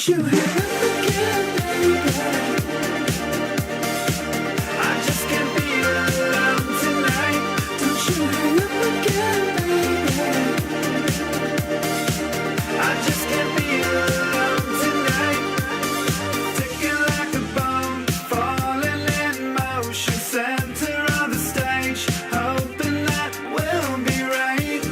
Don't you hang up again, baby. I just can't be alone tonight. Don't you hang up again, baby. I just can't be alone tonight. Ticking like a bomb, falling in motion, center of the stage, hoping that we'll be right.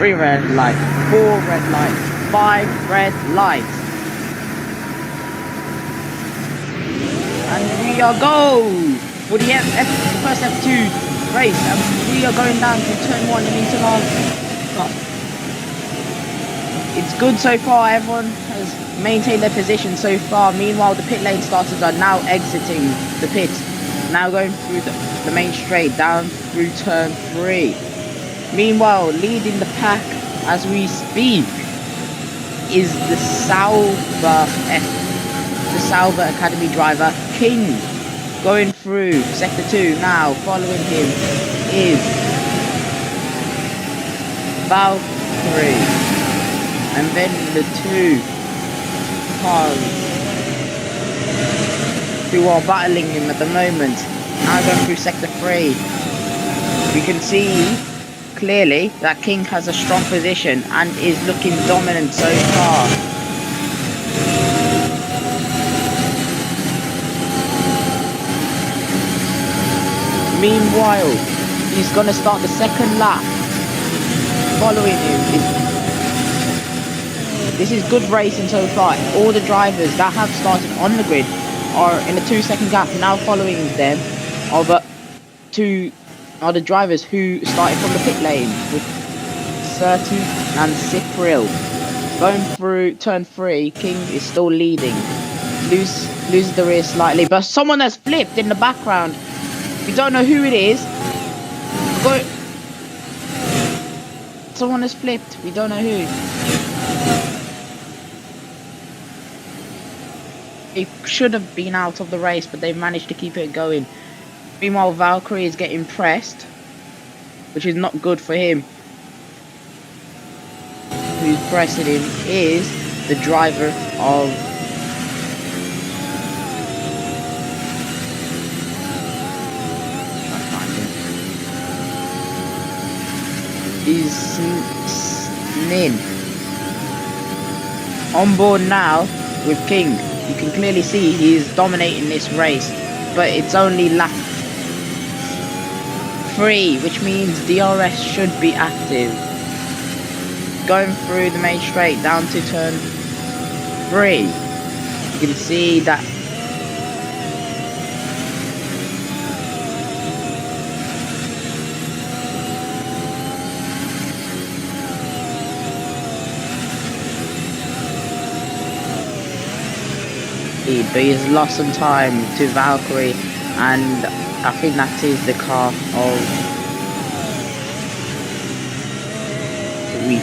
3 red lights, 4 red lights, 5 red lights. And we are go for the first F2 race, and we are going down to turn 1 in Interlagos. It's good so far, everyone has maintained their position so far. Meanwhile, the pit lane starters are now exiting the pit, now going through the main straight down through turn 3. Meanwhile, leading the pack as we speak is the Sauber Academy driver King, going through sector 2. Now following him is Valkyrie, and then the 2 cars who are battling him at the moment. Now going through sector 3, we can see clearly that King has a strong position and is looking dominant so far. Meanwhile, he's going to start the second lap. Following him this is good racing so far. All the drivers that have started on the grid are in a 2-second gap. Now following them are the drivers who started from the pit lane, with Surtu and Cypril. Going through turn 3, King is still leading. Loses the rear slightly, but someone has flipped in the background. We don't know who it is. Someone has flipped. We don't know who. They should have been out of the race, but they've managed to keep it going. Meanwhile, Valkyrie is getting pressed, which is not good for him. Who's pressing him is the driver of Snin. On board now with King. You can clearly see he is dominating this race, but it's only lap 3, which means DRS should be active. Going through the main straight down to turn 3, you can see that but he's lost some time to Valkyrie, and I think that is the car of, we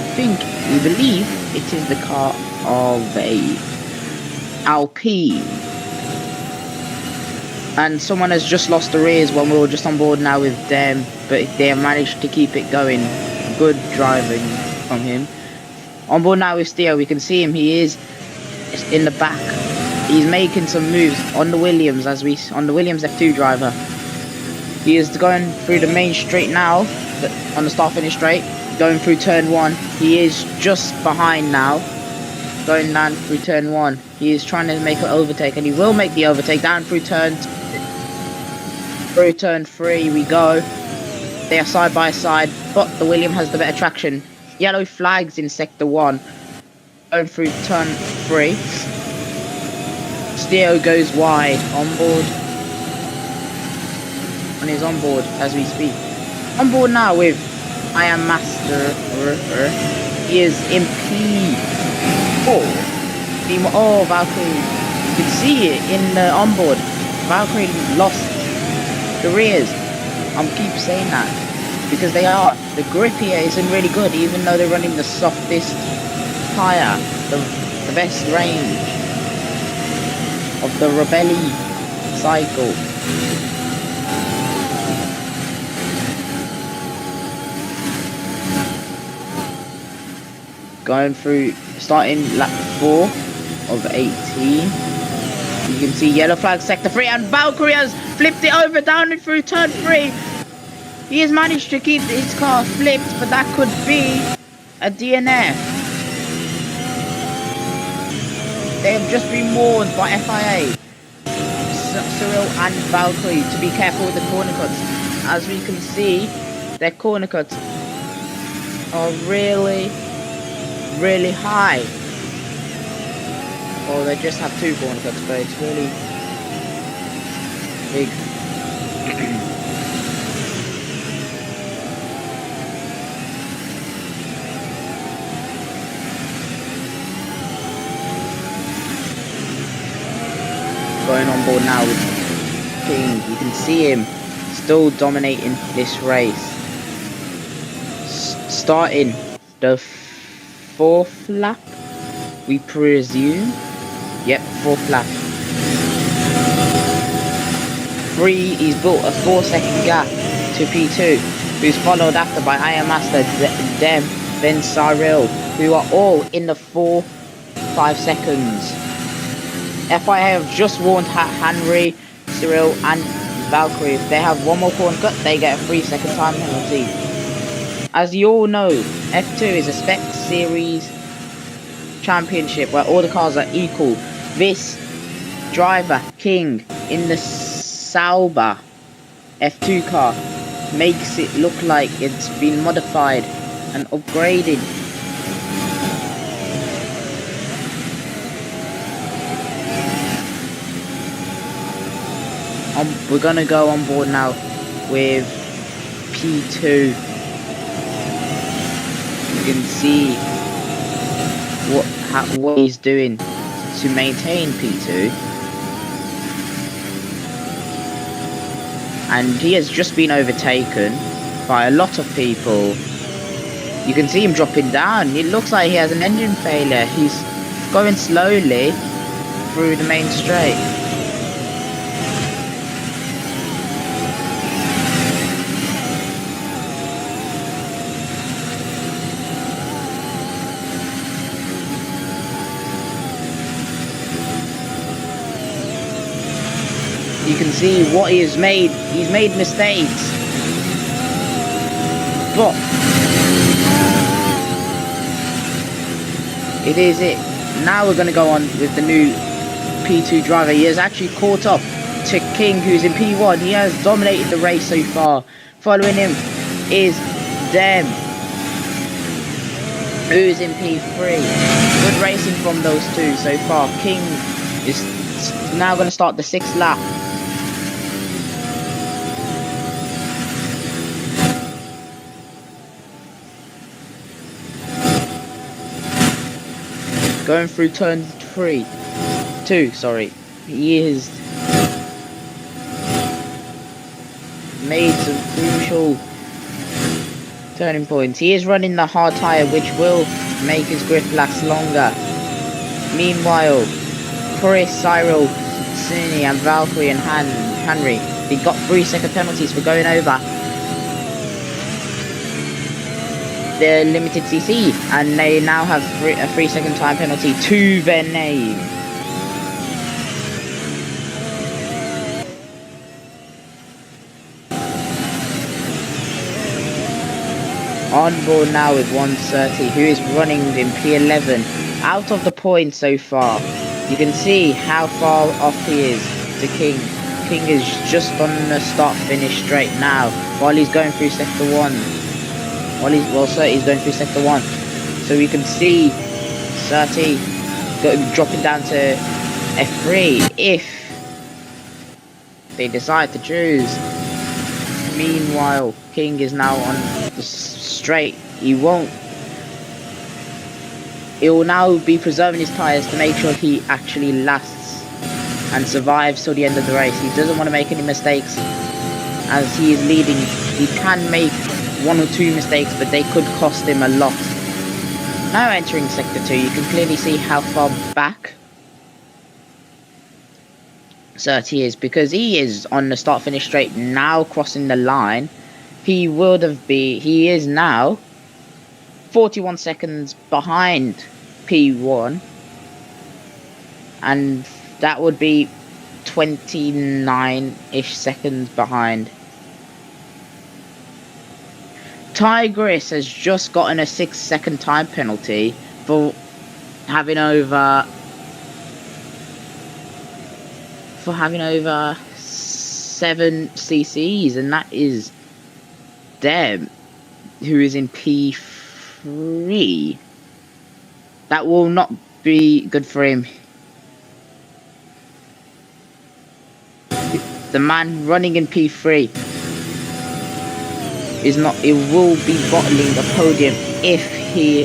believe it is the car of a Alpine, and someone has just lost the rears when we were just on board now with them, but they have managed to keep it going. Good driving from him. On board now with Steo, we can see him, he is in the back. He's making some moves on the Williams, on the Williams F2 driver. He is going through the main straight now, on the start finish straight, going through turn 1. He is just behind now, going down through turn 1. He is trying to make an overtake, and he will make the overtake down through turn 3 we go. They are side by side, but the William has the better traction. Yellow flags in sector 1, going through turn 3. Steo goes wide on board, and is on board as we speak. On board now with I Am Master. He is in P4. Oh, Valkyrie. You can see it in the onboard. Valkyrie lost the rears. I'm keep saying that because the grip here isn't really good, even though they're running the softest tire, the best range of the Rebelli cycle. Going through, starting lap 4 of 18. You can see yellow flag sector 3, and Valkyrie has flipped it over down and through turn 3. He has managed to keep his car flipped, but that could be a DNF. They have just been warned by FIA, Cyril and Valkyrie, to be careful with the corner cuts. As we can see, their corner cuts are really, really high. Or they just have 2 corner cuts, but it's really big. Going on board now with King. You can see him still dominating this race. Starting the 4th lap, we presume. Yep, 4th lap. He's built a 4-second gap to P2, who's followed after by Iron Master, Dem, then Cyril, who are all in the 4-5 seconds. FFR have just warned Henry, Cyril and Valkyrie. If they have one more corner cut, they get a 3-second time penalty. As you all know, F2 is a spec series championship where all the cars are equal. This driver, King, in the Sauber F2 car makes it look like it's been modified and upgraded. We're gonna go on board now with P2. You can see what he's doing to maintain P2, and he has just been overtaken by a lot of people. You can see him dropping down. It looks like he has an engine failure. He's going slowly through the main straight. You can see what he has made. He's made mistakes. But it is it. Now we're going to go on with the new P2 driver. He has actually caught up to King, who's in P1. He has dominated the race so far. Following him is Dem, who's in P3. Good racing from those two so far. King is now going to start the 6th lap. Going through turn 2, sorry. He has made some crucial turning points. He is running the hard tyre, which will make his grip last longer. Meanwhile, Chris, Cyril, Sunny and Valkyrie and Henry, they got 3-second penalties for going over the limited CC, and they now have a 3-second time penalty to their name. On board now with 130, who is running in P11, out of the points so far. You can see how far off he is to King. King is just on the start-finish straight now, while he's going through sector 1. He's going through sector 1. So we can see 30 dropping down to F3 if they decide to choose. Meanwhile, King is now on the straight. He will now be preserving his tyres to make sure he actually lasts and survives till the end of the race. He doesn't want to make any mistakes as he is leading. He can make 1 or 2 mistakes, but they could cost him a lot. Now entering sector 2, you can clearly see how far back 30 is, because he is on the start finish straight now, crossing the line. He is now 41 seconds behind P1, and that would be 29-ish seconds behind. Tigris has just gotten a 6-second time penalty for having over 7 CCs, and that is Dem, who is in P4. P3. That will not be good for him. The man running in P3 is not. It will be bottling the podium if he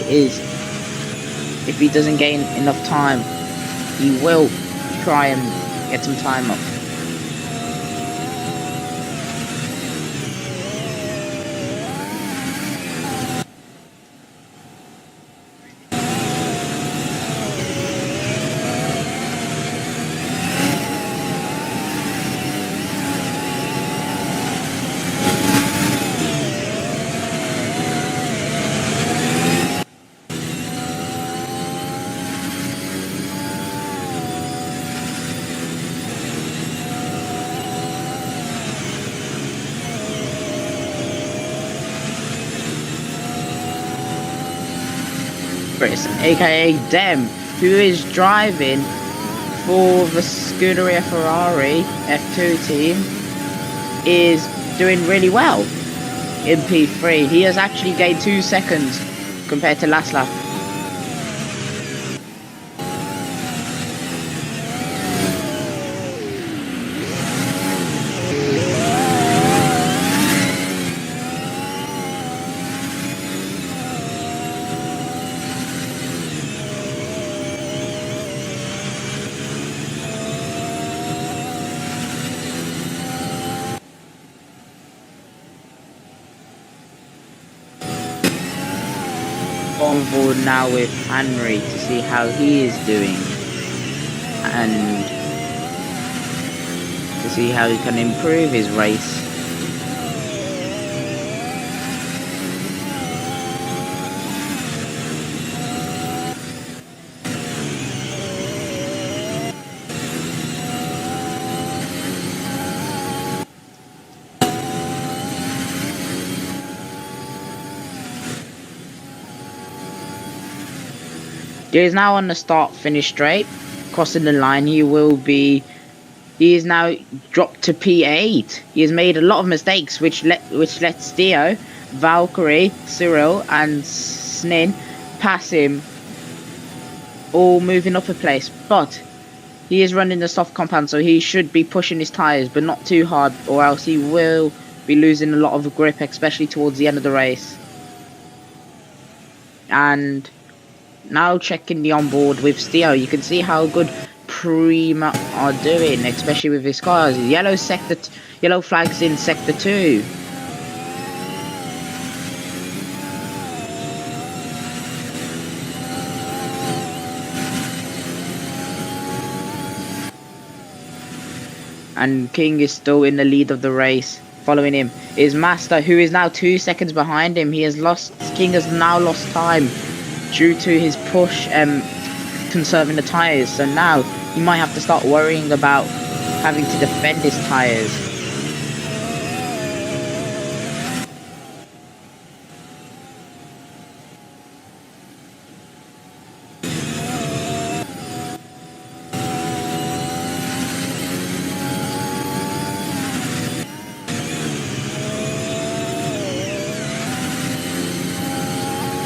doesn't gain enough time. He will try and get some time up. Aka Dem, who is driving for the Scuderia Ferrari F2 team, is doing really well in P3. He has actually gained 2 seconds compared to last lap. On board now with Henry to see how he is doing and to see how he can improve his race. He is now on the start-finish straight, crossing the line. He is now dropped to P8. He has made a lot of mistakes, which lets Theo, Valkyrie, Cyril, and Snin pass him, all moving up a place. But he is running the soft compound, so he should be pushing his tyres, but not too hard, or else he will be losing a lot of grip, especially towards the end of the race. And now checking the onboard with Steo, you can see how good Prima are doing, especially with his cars. Yellow flags in sector 2. And King is still in the lead of the race. Following him is Master, who is now 2 seconds behind him. King has now lost time due to his push conserving the tyres, so now he might have to start worrying about having to defend his tyres.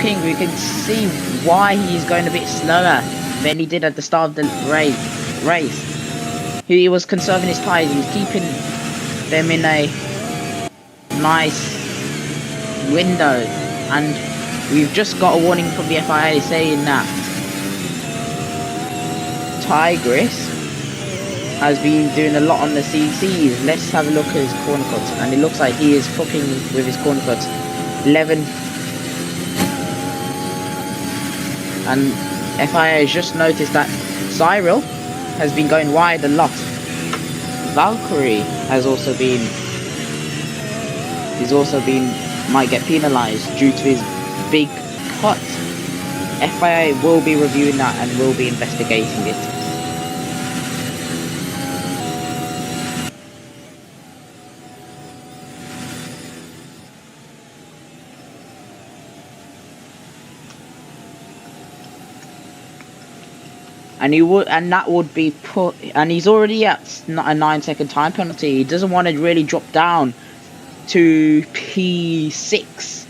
King, we can see why he's going a bit slower than he did at the start of the race. He was conserving his tyres, he was keeping them in a nice window, and we've just got a warning from the FIA saying that Tigris has been doing a lot on the CCs. Let's have a look at his corner cuts, and it looks like he is cooking with his corner cuts. 11. And FIA has just noticed that Cyril has been going wide a lot. Valkyrie has also been might get penalised due to his big cut. FIA will be reviewing that and will be investigating it. And that would be put, and he's already at a 9-second time penalty. He doesn't want to really drop down to P6.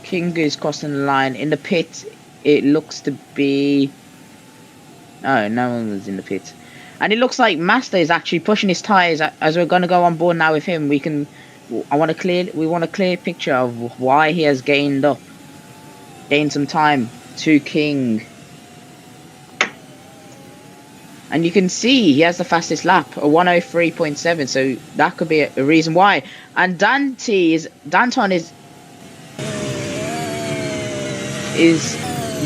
King is crossing the line. In the pit, it looks to be... Oh, no one was in the pit. And it looks like Master is actually pushing his tyres. As we're going to go on board now with him, we want a clear picture of why he has gained some time to King. And you can see he has the fastest lap, a 103.7, so that could be a reason why. And Danton is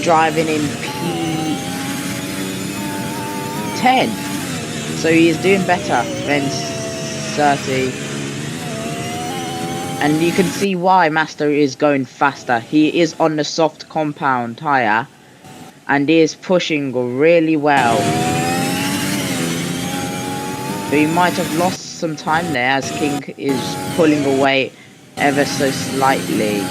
driving in P10, so he is doing better than 30. And you can see why Master is going faster. He is on the soft compound tyre, and he is pushing really well. But he might have lost some time there as King is pulling away ever so slightly.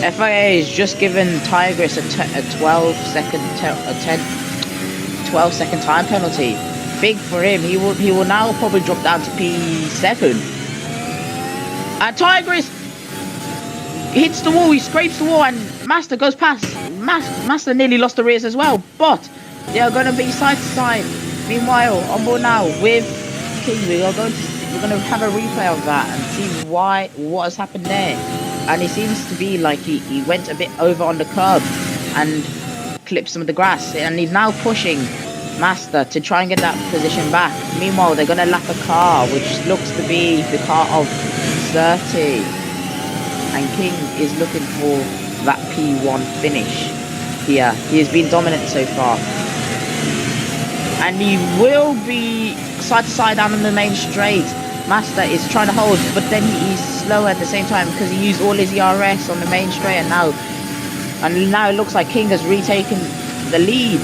FIA has just given Tigris a 12-second time penalty. Big for him. He will now probably drop down to P7. And Tigris hits the wall, he scrapes the wall, and Master goes past. Master nearly lost the rears as well, but they are going to be side to side. Meanwhile, on board now with King, we're going to have a replay of that and see what has happened there. And it seems to be like he went a bit over on the curb and clipped some of the grass, and he's now pushing Master to try and get that position back. Meanwhile, they're going to lap a car, which looks to be the car of 30. And King is looking for that P1 finish here. He has been dominant so far. And he will be side to side down on the main straight. Master is trying to hold, but then he's slower at the same time because he used all his ERS on the main straight, and now it looks like King has retaken the lead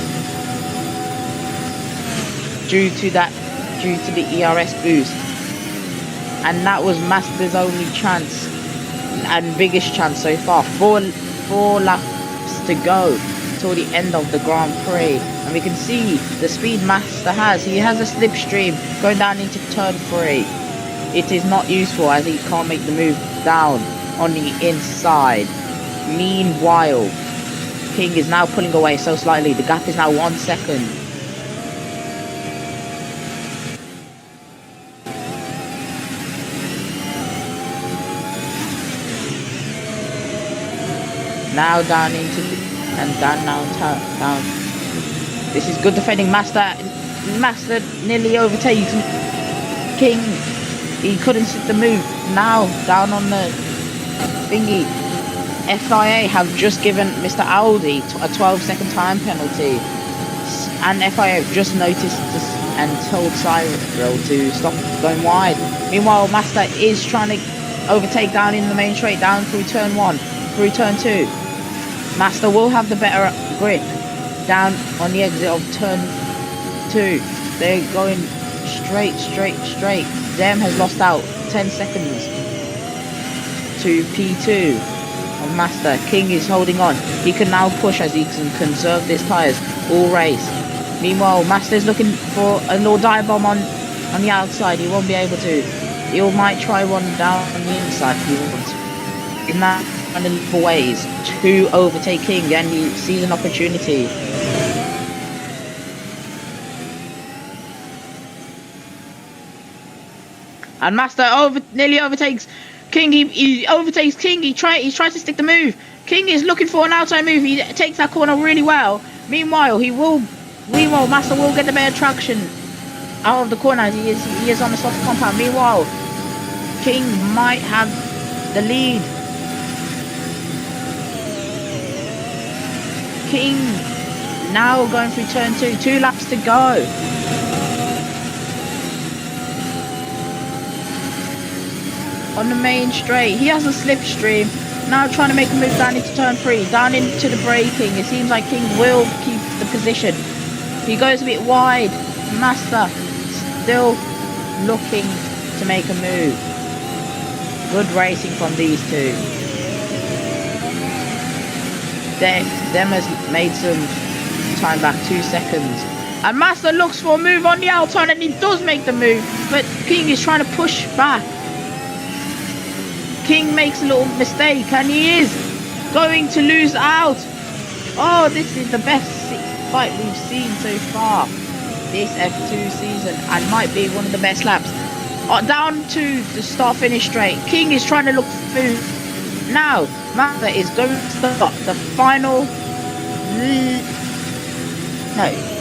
due to the ERS boost. And that was Master's only chance and biggest chance so far. Four laps to go till the end of the Grand Prix, and we can see the speed Master has. He has a slipstream going down into turn 3. It is not useful as he can't make the move down on the inside. Meanwhile, King is now pulling away so slightly. The gap is now 1 second. Now down into down. This is good defending. Master nearly overtakes King. He couldn't sit the move. Now down on the thingy. FIA have just given Mr. Aldi a 12-second time penalty, and FIA have just noticed this and told Cyril to stop going wide. Meanwhile, Master is trying to overtake down in the main straight, down through turn 1, through turn 2. Master will have the better grip down on the exit of turn 2. They're going straight. Dem has lost out 10 seconds to P2 of Master. King is holding on. He can now push as he can conserve his tyres all race. Meanwhile, Master is looking for a little dive bomb on the outside. He won't be able to. He might try one down on the inside if he wants. He's now running for ways to overtake King, and he sees an opportunity. And Master nearly overtakes King. He overtakes King. He's trying to stick the move. King is looking for an outside move. He takes that corner really well. Meanwhile, Master will get the better traction out of the corner. He is on the soft compound. Meanwhile, King might have the lead. King now going through turn 2. 2 laps to go. On the main straight, he has a slipstream. Now trying to make a move down into turn 3, down into the braking. It seems like King will keep the position. He goes a bit wide. Master still looking to make a move. Good racing from these two. Dem has made some time back, 2 seconds. And Master looks for a move on the outside, and he does make the move, but King is trying to push back. King makes a little mistake, and he is going to lose out. Oh, this is the best fight we've seen so far this F2 season, and might be one of the best laps. Down to the start-finish straight. King is trying to look through. Now, Master is going to start the final... No.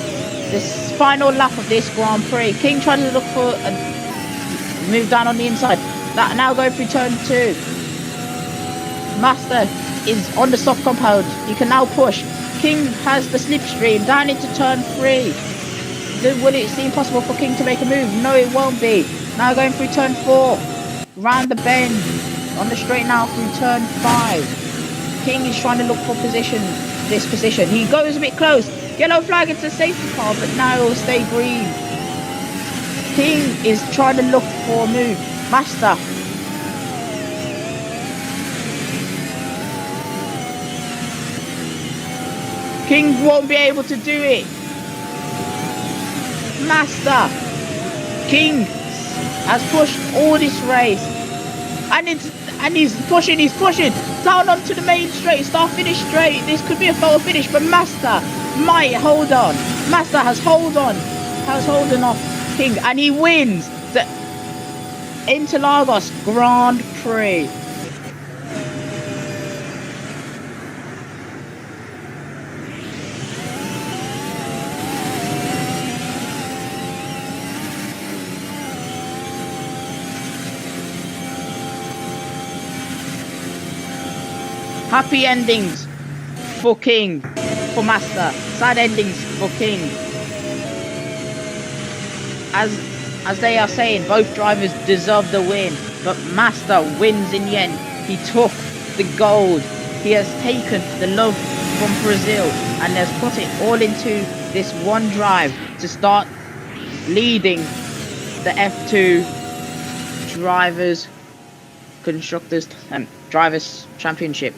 This final lap of this Grand Prix. King trying to look for a move down on the inside. That now going through turn 2. Master is on the soft compound. He can now push. King has the slipstream down into turn 3. Will it seem possible for King to make a move? No, it won't be. Now going through turn 4. Round the bend. On the straight now through turn 5. King is trying to look for position. This position. He goes a bit close. Yellow flag, it's a safety car, but now it will stay green. King is trying to look for a move. Master. King won't be able to do it. Master. King has pushed all this race. And he's pushing down onto the main straight, start finish straight. This could be a photo finish, but Master might hold on. Master has holding off King, and he wins the Interlagos Grand Prix. Happy endings for King, for Master. Sad endings for King. As they are saying, both drivers deserve the win, but Master wins in the end. He took the gold. He has taken the love from Brazil and has put it all into this one drive to start leading the F2 Drivers Championship.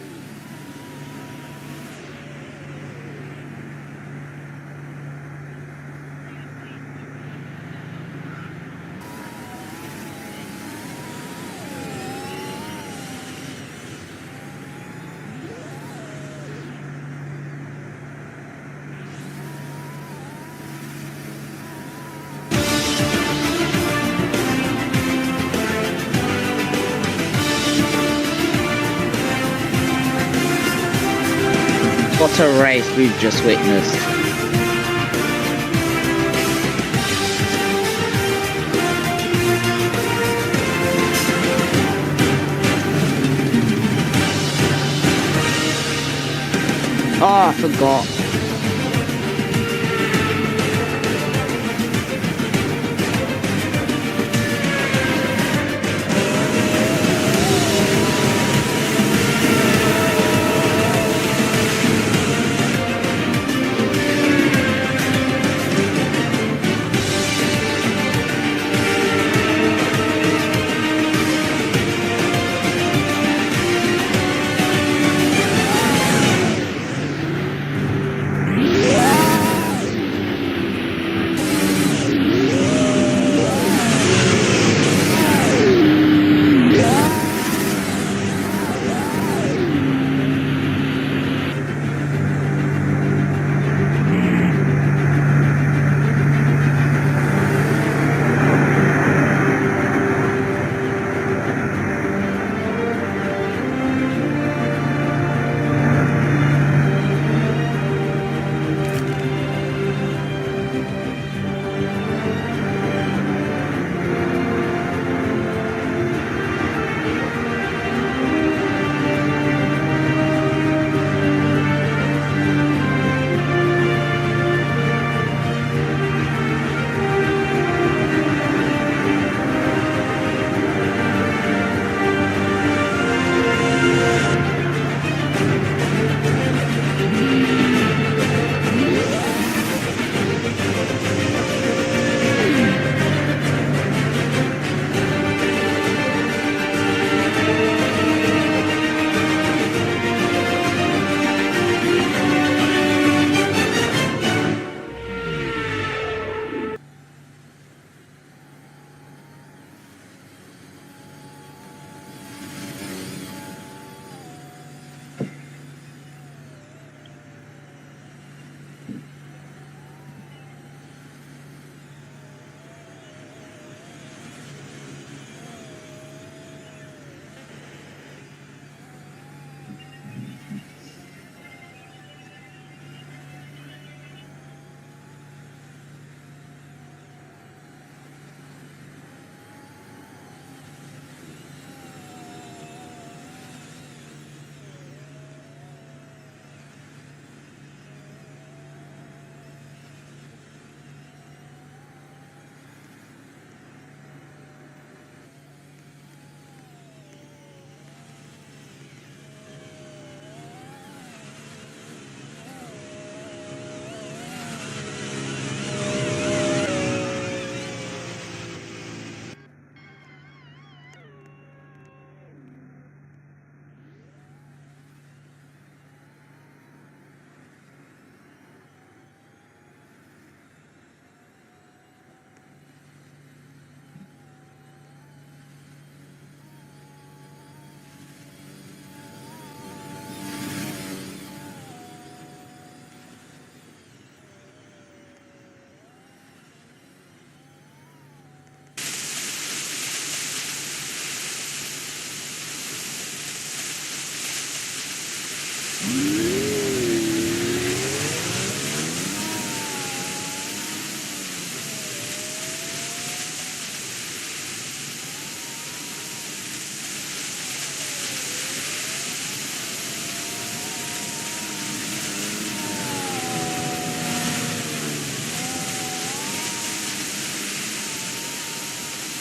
What a race we've just witnessed. Oh, I forgot.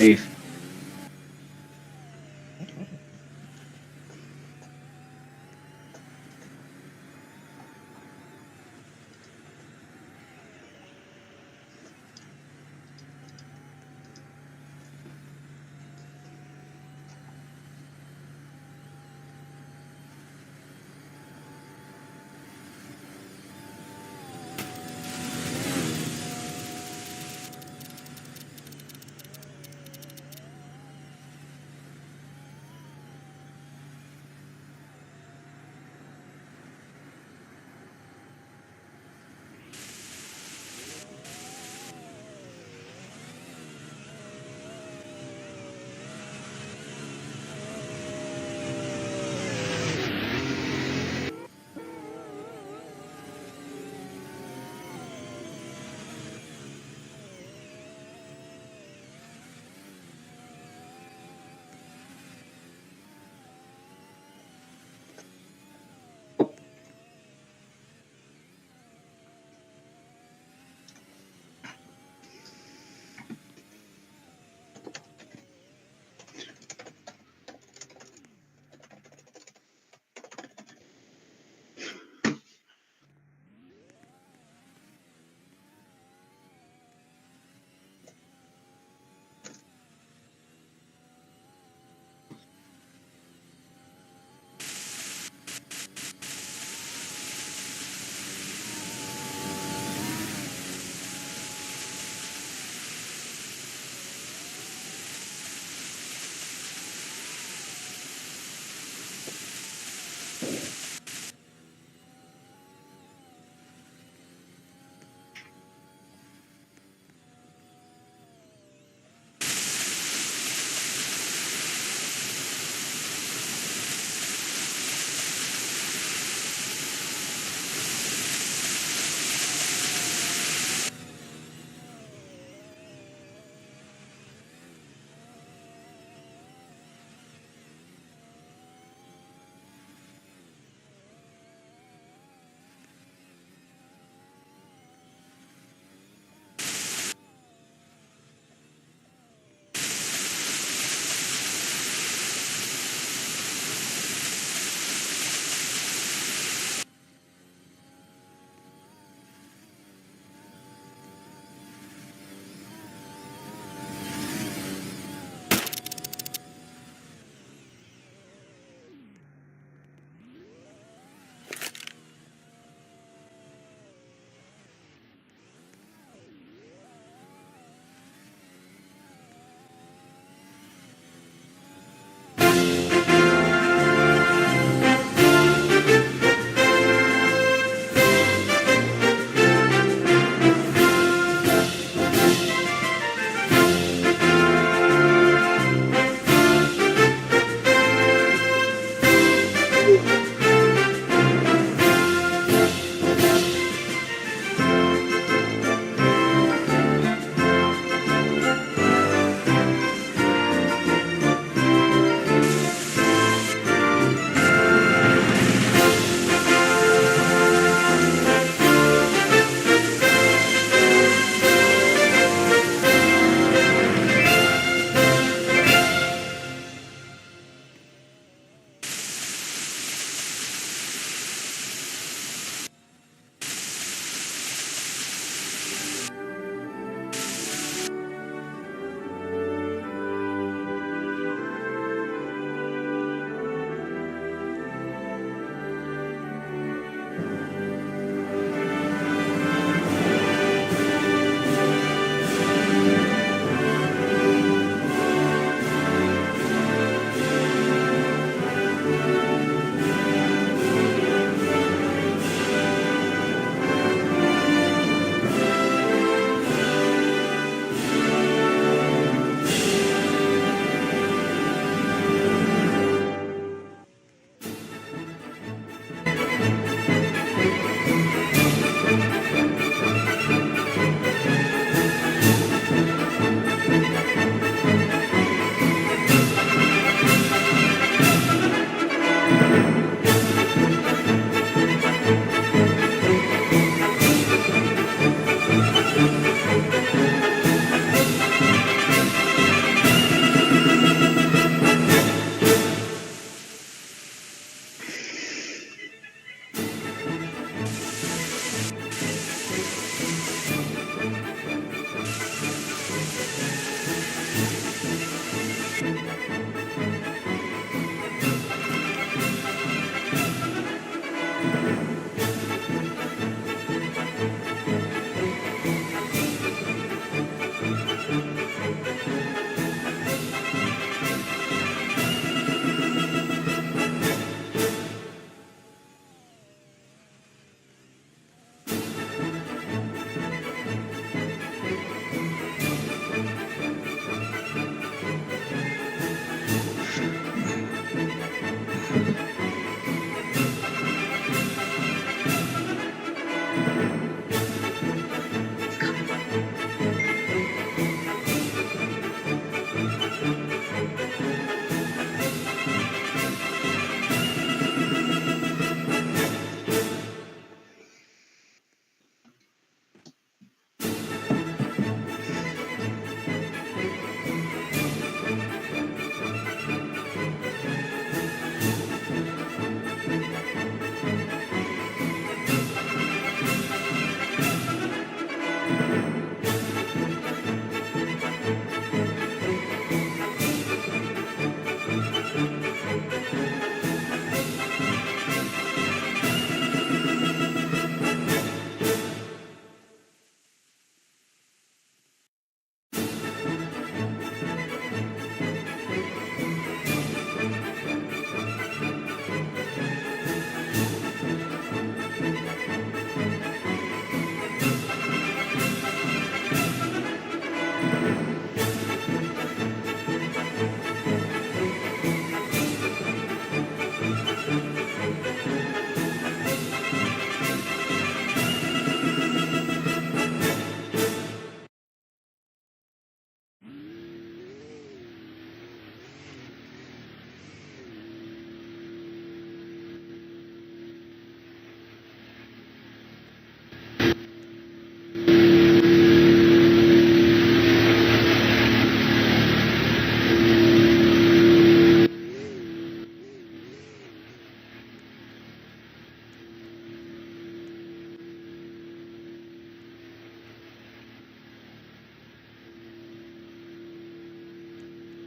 Oof.